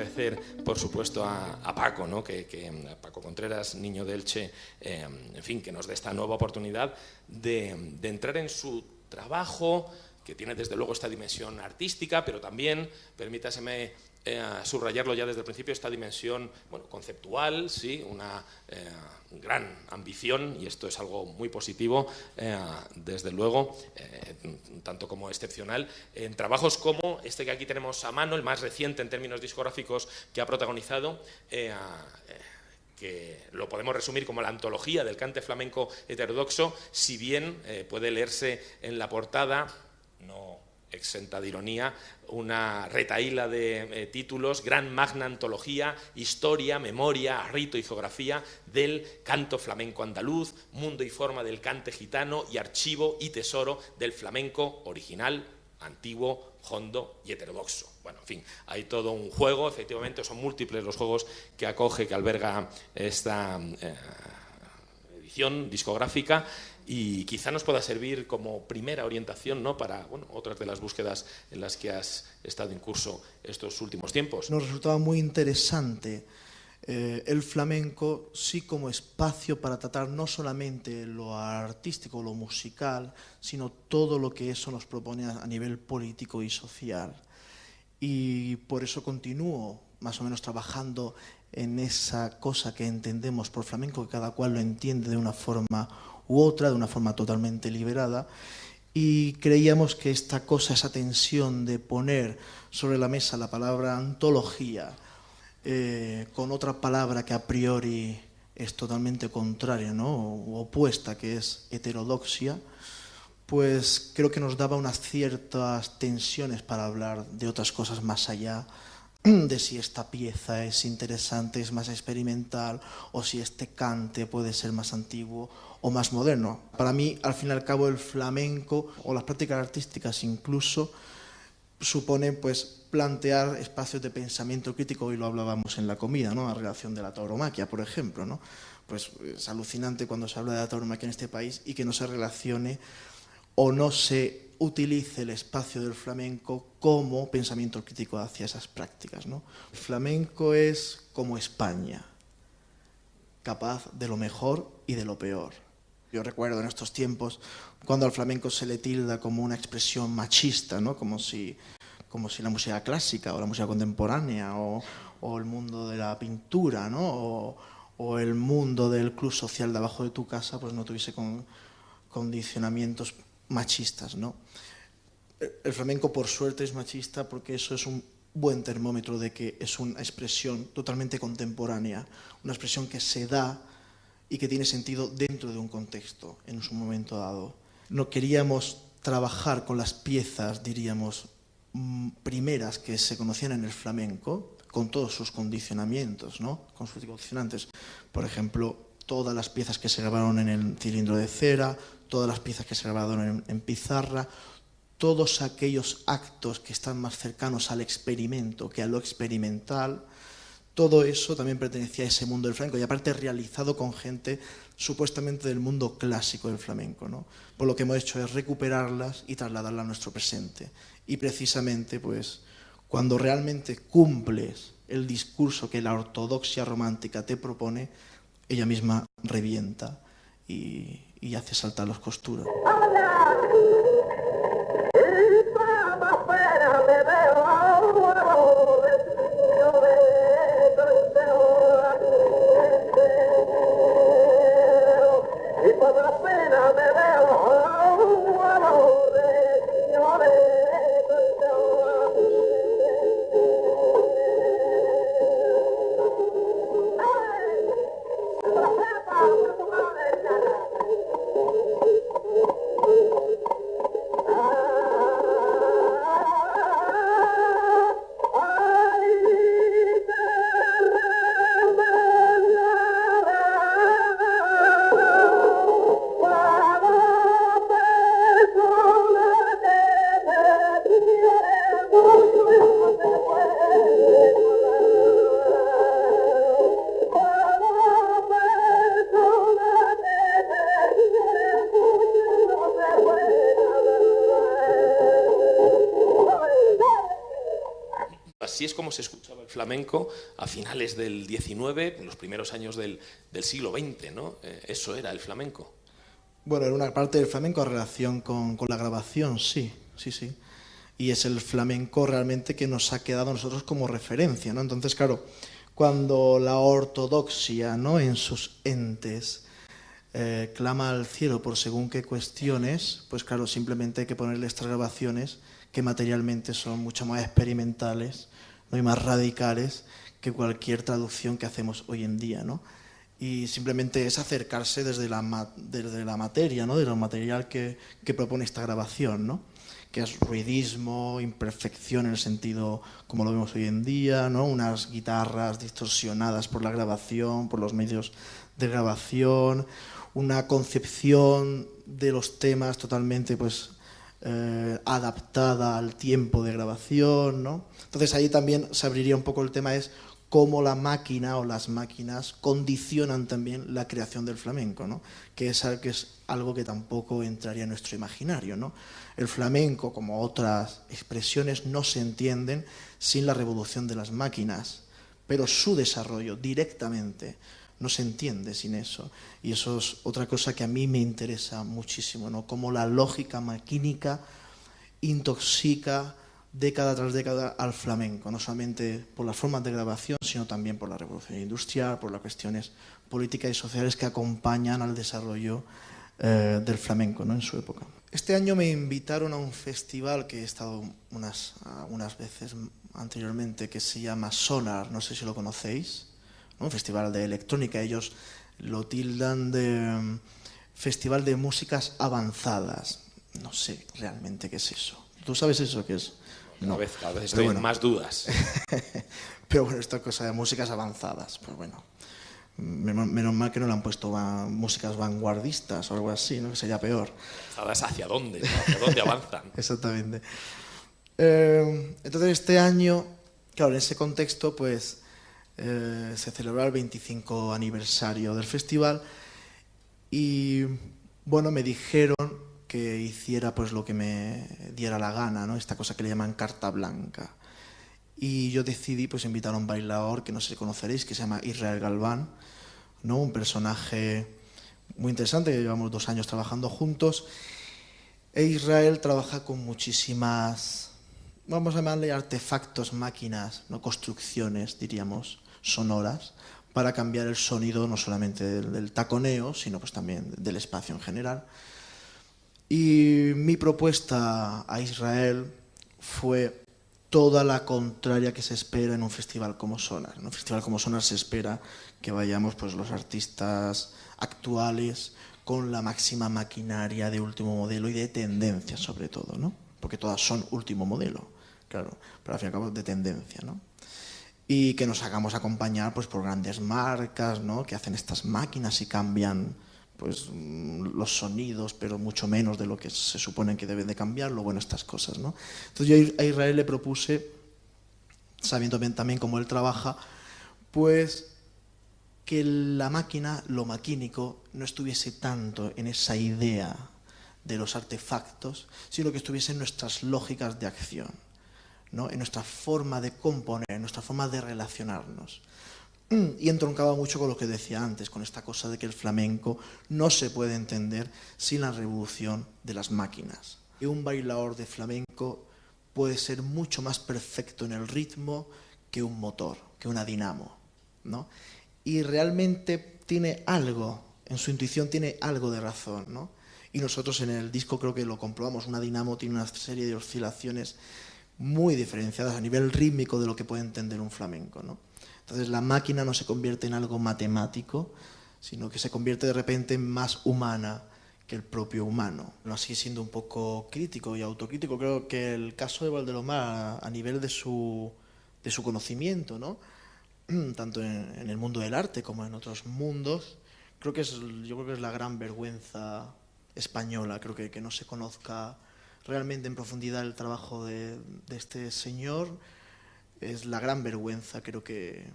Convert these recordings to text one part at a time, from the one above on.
agradecer, por supuesto, a Paco, ¿no? A Paco Contreras, niño de Elche, en fin, que nos dé esta nueva oportunidad de entrar en su trabajo, que tiene desde luego esta dimensión artística, pero también, permítaseme subrayarlo ya desde el principio, esta dimensión, bueno, conceptual, sí, una gran ambición, y esto es algo muy positivo, desde luego, tanto como excepcional, en trabajos como este que aquí tenemos a mano, el más reciente en términos discográficos que ha protagonizado, que lo podemos resumir como la antología del cante flamenco heterodoxo, si bien puede leerse en la portada, no exenta de ironía, una retahíla de títulos: Gran Magna Antología, Historia, Memoria, Rito y Geografía del Canto Flamenco Andaluz, Mundo y Forma del Cante Gitano y Archivo y Tesoro del Flamenco Original, Antiguo, Hondo y Heterodoxo. Bueno, en fin, hay todo un juego, efectivamente, son múltiples los juegos que acoge, que alberga esta edición discográfica, y quizá nos pueda servir como primera orientación, ¿no?, para, bueno, otras de las búsquedas en las que has estado en curso estos últimos tiempos. Nos resultaba muy interesante el flamenco, sí, como espacio para tratar no solamente lo artístico, lo musical, sino todo lo que eso nos propone a nivel político y social. Y por eso continúo más o menos trabajando en esa cosa que entendemos por flamenco, que cada cual lo entiende de una forma u otra, de una forma totalmente liberada, y creíamos que esta cosa, esa tensión de poner sobre la mesa la palabra antología con otra palabra que a priori es totalmente contraria, ¿no?, o opuesta, que es heterodoxia, pues creo que nos daba unas ciertas tensiones para hablar de otras cosas más allá de si esta pieza es interesante, es más experimental, o si este cante puede ser más antiguo o más moderno. Para mí, al fin y al cabo, el flamenco o las prácticas artísticas incluso suponen, pues, plantear espacios de pensamiento crítico. Hoy lo hablábamos en la comida, ¿no?, a relación de la tauromaquia, por ejemplo, ¿no? Pues es alucinante cuando se habla de la tauromaquia en este país y que no se relacione o no se utilice el espacio del flamenco como pensamiento crítico hacia esas prácticas, ¿no? El flamenco es como España, capaz de lo mejor y de lo peor. Yo recuerdo en estos tiempos cuando al flamenco se le tilda como una expresión machista, ¿no?, como si la música clásica o la música contemporánea o el mundo de la pintura, ¿no?, o el mundo del club social de abajo de tu casa, pues no tuviese condicionamientos machistas, ¿no? El flamenco, por suerte, es machista porque eso es un buen termómetro de que es una expresión totalmente contemporánea, una expresión que se da y que tiene sentido dentro de un contexto, en su momento dado. No queríamos trabajar con las piezas, diríamos, primeras que se conocían en el flamenco, con todos sus condicionamientos, ¿no?, con sus condicionantes. Por ejemplo, todas las piezas que se grabaron en el cilindro de cera, todas las piezas que se grabaron en pizarra, todos aquellos actos que están más cercanos al experimento que a lo experimental, todo eso también pertenecía a ese mundo del flamenco, y aparte realizado con gente supuestamente del mundo clásico del flamenco, ¿no? Por lo que hemos hecho es recuperarlas y trasladarlas a nuestro presente. Y precisamente, pues, cuando realmente cumples el discurso que la ortodoxia romántica te propone, ella misma revienta y hace saltar las costuras. así es como se escuchaba el flamenco a finales del XIX, en los primeros años del siglo XX, ¿no? Eso era el flamenco. Bueno, era una parte del flamenco en relación con la grabación, sí, sí, sí. Y es el flamenco realmente que nos ha quedado a nosotros como referencia, ¿no? Entonces, claro, cuando la ortodoxia, ¿no?, en sus entes clama al cielo por según qué cuestiones, pues claro, simplemente hay que ponerle estas grabaciones que materialmente son mucho más experimentales, ¿no?, y más radicales que cualquier traducción que hacemos hoy en día, ¿no? Y simplemente es acercarse desde la materia, ¿no?, de lo material que propone esta grabación, ¿no?, que es ruidismo, imperfección en el sentido como lo vemos hoy en día, ¿no?, unas guitarras distorsionadas por la grabación, por los medios de grabación, una concepción de los temas totalmente pues adaptada al tiempo de grabación, ¿no? Entonces ahí también se abriría un poco el tema, es cómo la máquina o las máquinas condicionan también la creación del flamenco, ¿no?, que es algo que tampoco entraría en nuestro imaginario, ¿no? El flamenco, como otras expresiones, no se entienden sin la revolución de las máquinas, pero su desarrollo directamente no se entiende sin eso. Y eso es otra cosa que a mí me interesa muchísimo, ¿no?, cómo la lógica maquínica intoxica década tras década al flamenco, no solamente por las formas de grabación, sino también por la revolución industrial, por las cuestiones políticas y sociales que acompañan al desarrollo del flamenco, ¿no?, en su época. Este año me invitaron a un festival que he estado unas veces anteriormente, que se llama Sonar, no sé si lo conocéis, ¿no?, un festival de electrónica. Ellos lo tildan de festival de músicas avanzadas. No sé realmente qué es eso. ¿Tú sabes eso qué es? No. Cada vez estoy en más dudas. Pero bueno, esta cosa de músicas avanzadas, pues bueno, menos mal que no le han puesto músicas vanguardistas o algo así, ¿no?, que sería peor. ¿Sabes hacia dónde? ¿Hacia dónde avanzan? Exactamente. Entonces este año, claro, en ese contexto, pues se celebró el 25 aniversario del festival y bueno, me dijeron que hiciera pues lo que me diera la gana, ¿no?, esta cosa que le llaman carta blanca. Y yo decidí pues invitar a un bailaor que no sé si conoceréis, que se llama Israel Galván, ¿no?, un personaje muy interesante, que llevamos 2 años trabajando juntos. E Israel trabaja con muchísimas, vamos a llamarle artefactos, máquinas, no construcciones, diríamos, sonoras, para cambiar el sonido no solamente del taconeo, sino pues también del espacio en general. Y mi propuesta a Israel fue toda la contraria que se espera en un festival como Sonar. En un festival como Sonar se espera que vayamos pues los artistas actuales con la máxima maquinaria de último modelo y de tendencia sobre todo, ¿no?, porque todas son último modelo, claro, pero al fin y al cabo de tendencia, ¿no?, y que nos hagamos acompañar pues por grandes marcas, ¿no?, que hacen estas máquinas y cambian pues los sonidos, pero mucho menos de lo que se supone que deben de cambiarlo, bueno, estas cosas, ¿no? Entonces yo a Israel le propuse, sabiendo también cómo él trabaja, pues que la máquina, lo maquínico, no estuviese tanto en esa idea de los artefactos, sino que estuviese en nuestras lógicas de acción, ¿no?, en nuestra forma de componer, en nuestra forma de relacionarnos. Y entroncaba mucho con lo que decía antes, con esta cosa de que el flamenco no se puede entender sin la revolución de las máquinas. Y un bailador de flamenco puede ser mucho más perfecto en el ritmo que un motor, que una dinamo, ¿no? Y realmente tiene algo, en su intuición tiene algo de razón, ¿no? Y nosotros en el disco creo que lo comprobamos. Una dinamo tiene una serie de oscilaciones muy diferenciadas a nivel rítmico de lo que puede entender un flamenco, ¿no? Entonces la máquina no se convierte en algo matemático, sino que se convierte de repente en más humana que el propio humano. No, así siendo un poco crítico y autocrítico, creo que el caso de Valdelomar a nivel de su conocimiento, ¿no?, tanto en el mundo del arte como en otros mundos, yo creo que es la gran vergüenza española, creo que no se conozca realmente en profundidad el trabajo de este señor. Es la gran vergüenza, creo que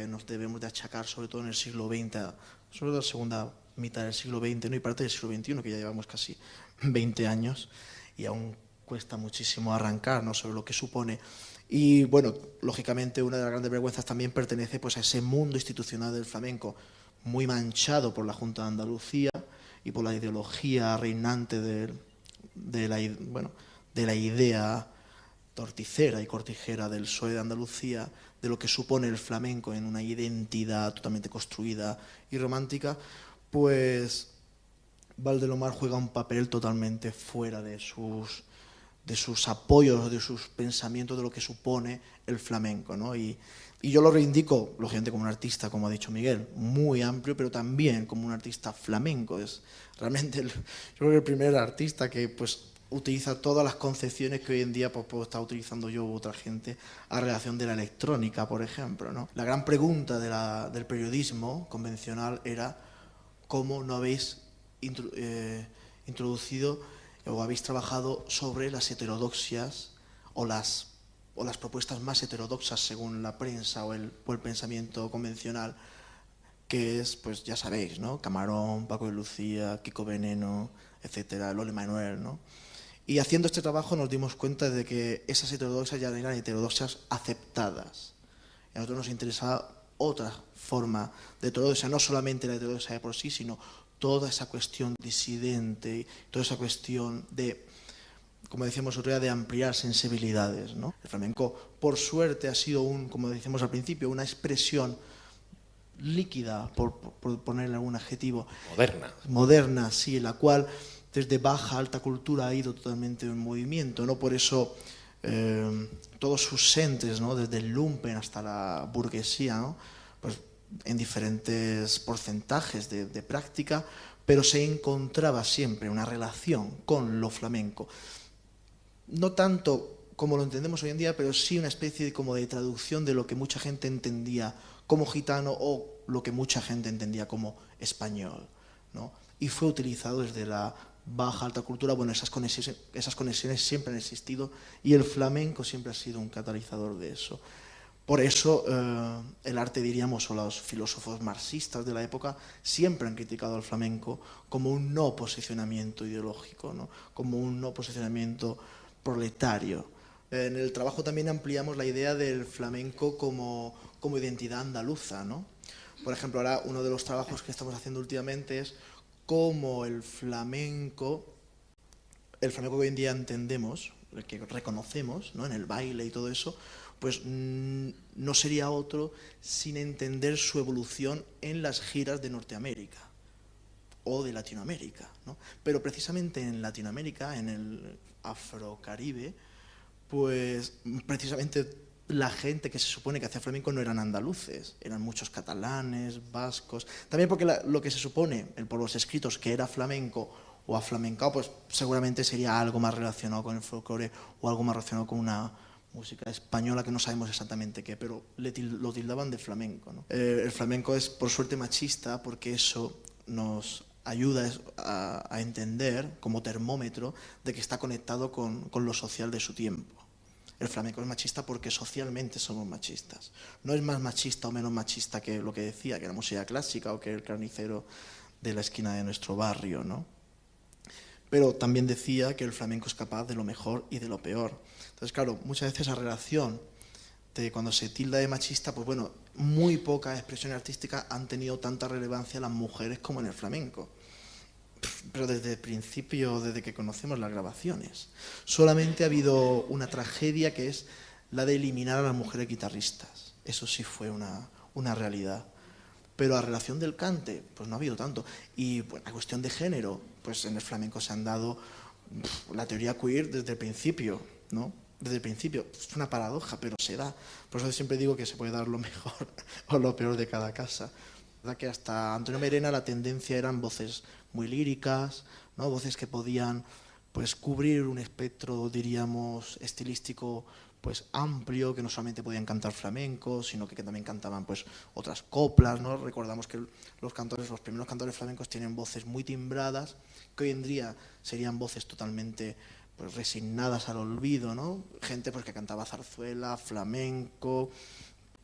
nos debemos de achacar, sobre todo en el siglo XX, sobre todo la segunda mitad del siglo XX, ¿no?, y parte del siglo XXI, que ya llevamos casi 20 años, y aún cuesta muchísimo arrancar, ¿no?, sobre lo que supone. Y bueno, lógicamente una de las grandes vergüenzas también pertenece pues a ese mundo institucional del flamenco, muy manchado por la Junta de Andalucía y por la ideología reinante de la idea torticera y cortijera del PSOE de Andalucía, de lo que supone el flamenco en una identidad totalmente construida y romántica, pues Valdelomar juega un papel totalmente fuera de sus apoyos, de sus pensamientos, de lo que supone el flamenco, ¿no? Y yo lo reivindico, lógicamente, como un artista, como ha dicho Miguel, muy amplio, pero también como un artista flamenco. Es realmente, yo creo que el primer artista que pues utiliza todas las concepciones que hoy en día pues, puedo estar utilizando yo u otra gente a relación de la electrónica, por ejemplo, ¿no? La gran pregunta del periodismo convencional era cómo no habéis introducido o habéis trabajado sobre las heterodoxias o las propuestas más heterodoxas según la prensa o el pensamiento convencional, que es, pues ya sabéis, ¿no?, Camarón, Paco de Lucía, Kiko Veneno, etcétera, Lole Manuel, ¿no? Y haciendo este trabajo nos dimos cuenta de que esas heterodoxias ya eran heterodoxias aceptadas. Y a nosotros nos interesaba otra forma de heterodoxia, no solamente la heterodoxia de por sí, sino toda esa cuestión disidente, toda esa cuestión de, como decíamos otro día, de ampliar sensibilidades, ¿no? El flamenco, por suerte, ha sido, como decíamos al principio, una expresión líquida, por ponerle algún adjetivo. Moderna, sí, en la cual desde baja, alta cultura ha ido totalmente en movimiento, ¿no? Por eso todos sus entes, ¿no?, desde el lumpen hasta la burguesía, ¿no?, pues en diferentes porcentajes de práctica, pero se encontraba siempre una relación con lo flamenco. No tanto como lo entendemos hoy en día, pero sí una especie de traducción de lo que mucha gente entendía como gitano o lo que mucha gente entendía como español, ¿no? Y fue utilizado desde la baja, alta cultura. Bueno, esas conexiones siempre han existido y el flamenco siempre ha sido un catalizador de eso. Por eso el arte, diríamos, o los filósofos marxistas de la época siempre han criticado al flamenco como un no posicionamiento ideológico, ¿no?, como un no posicionamiento proletario. En el trabajo también ampliamos la idea del flamenco como identidad andaluza, ¿no? Por ejemplo, ahora uno de los trabajos que estamos haciendo últimamente es cómo el flamenco que hoy en día entendemos, el que reconocemos, ¿no?, en el baile y todo eso, pues no sería otro sin entender su evolución en las giras de Norteamérica o de Latinoamérica, ¿no? Pero precisamente en Latinoamérica, en el Afrocaribe, pues precisamente la gente que se supone que hacía flamenco no eran andaluces, eran muchos catalanes, vascos. También porque lo que se supone, por los escritos, que era flamenco o aflamencado, pues seguramente sería algo más relacionado con el folclore o algo más relacionado con una música española que no sabemos exactamente qué, pero lo tildaban de flamenco, ¿no? El flamenco es, por suerte, machista, porque eso nos ayuda a entender, como termómetro, de que está conectado con lo social de su tiempo. El flamenco es machista porque socialmente somos machistas. No es más machista o menos machista que lo que decía, que la música clásica o que el carnicero de la esquina de nuestro barrio, ¿no? Pero también decía que el flamenco es capaz de lo mejor y de lo peor. Entonces, claro, muchas veces esa relación de cuando se tilda de machista, pues bueno, muy pocas expresiones artísticas han tenido tanta relevancia las mujeres como en el flamenco. Pero desde el principio, desde que conocemos las grabaciones, solamente ha habido una tragedia, que es la de eliminar a las mujeres guitarristas. Eso sí fue una realidad. Pero a relación del cante, pues no ha habido tanto. Y bueno, a cuestión de género, pues en el flamenco se han dado la teoría queer desde el principio, ¿no? Desde el principio. Es una paradoja, pero se da. Por eso siempre digo que se puede dar lo mejor o lo peor de cada casa. ¿Verdad? Que hasta Antonio Mairena la tendencia eran voces muy líricas, ¿no?, voces que podían pues cubrir un espectro, diríamos, estilístico pues amplio, que no solamente podían cantar flamenco, sino que también cantaban pues otras coplas, ¿no? Recordamos que los primeros cantores flamencos tienen voces muy timbradas, que hoy en día serían voces totalmente pues resignadas al olvido, ¿no? Gente pues que cantaba zarzuela, flamenco,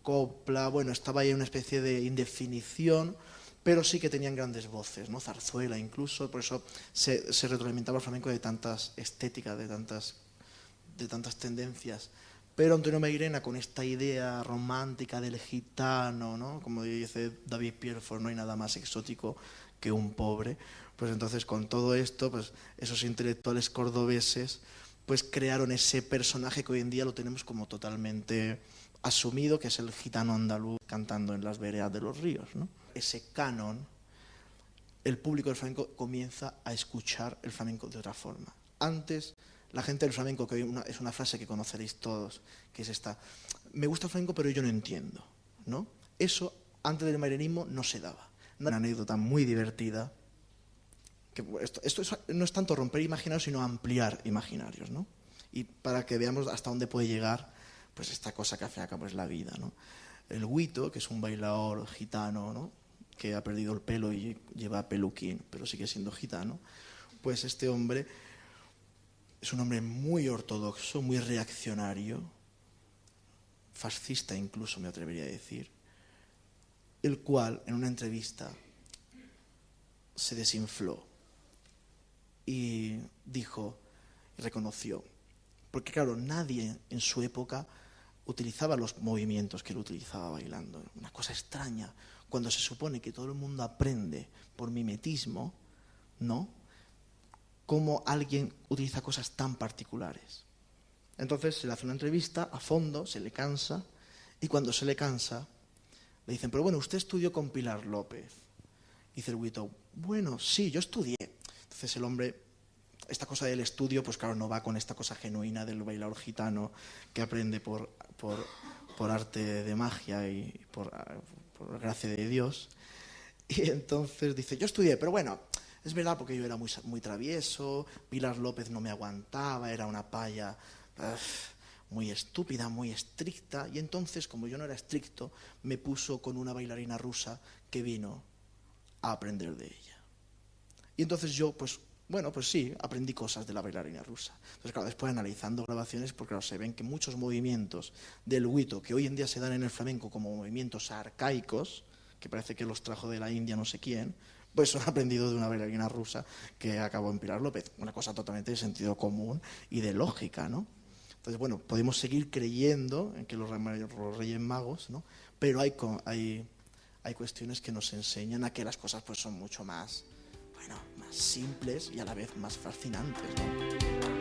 copla, bueno, estaba ahí una especie de indefinición, pero sí que tenían grandes voces, ¿no? Zarzuela incluso, por eso se retroalimentaba el flamenco de tantas estéticas, de tantas de tantas tendencias. Pero Antonio Mairena, con esta idea romántica del gitano, ¿no? Como dice David Pierfort, no hay nada más exótico que un pobre. Pues entonces, con todo esto, pues esos intelectuales cordobeses pues crearon ese personaje que hoy en día lo tenemos como totalmente asumido, que es el gitano andaluz cantando en las veredas de los ríos, ¿no? Ese canon, el público del flamenco comienza a escuchar el flamenco de otra forma. Antes, la gente del flamenco, que es una frase que conoceréis todos, que es esta: me gusta el flamenco pero yo no entiendo, ¿no? Eso antes del mairenismo no se daba. Una anécdota muy divertida, que esto no es tanto romper imaginarios, sino ampliar imaginarios, ¿no? Y para que veamos hasta dónde puede llegar pues esta cosa que al fin y al cabo es la vida, ¿no? El Huito, que es un bailador gitano, ¿no? Que ha perdido el pelo y lleva peluquín, pero sigue siendo gitano, pues este hombre es un hombre muy ortodoxo, muy reaccionario, fascista incluso me atrevería a decir, el cual en una entrevista se desinfló y dijo y reconoció, porque claro, nadie en su época utilizaba los movimientos que él utilizaba bailando. Una cosa extraña, cuando se supone que todo el mundo aprende por mimetismo, ¿no? Cómo alguien utiliza cosas tan particulares. Entonces se le hace una entrevista a fondo, se le cansa, y cuando se le cansa, le dicen, pero bueno, usted estudió con Pilar López. Dice el Huito, bueno, sí, yo estudié. Entonces el hombre, esta cosa del estudio, pues claro, no va con esta cosa genuina del bailador gitano que aprende por arte de magia y por gracia de Dios. Y entonces dice, yo estudié, pero bueno, es verdad porque yo era muy travieso, Pilar López no me aguantaba, era una paya muy estúpida, muy estricta, y entonces, como yo no era estricto, me puso con una bailarina rusa que vino a aprender de ella. Y entonces yo, pues sí, aprendí cosas de la bailarina rusa. Entonces, claro, después analizando grabaciones, porque claro, se ven que muchos movimientos del Huito, que hoy en día se dan en el flamenco como movimientos arcaicos, que parece que los trajo de la India no sé quién, pues son aprendidos de una bailarina rusa que acabó en Pilar López. Una cosa totalmente de sentido común y de lógica, ¿no? Entonces, bueno, podemos seguir creyendo en que los Reyes Magos, ¿no? Pero hay cuestiones que nos enseñan a que las cosas pues son mucho más, más simples y a la vez más fascinantes, ¿no?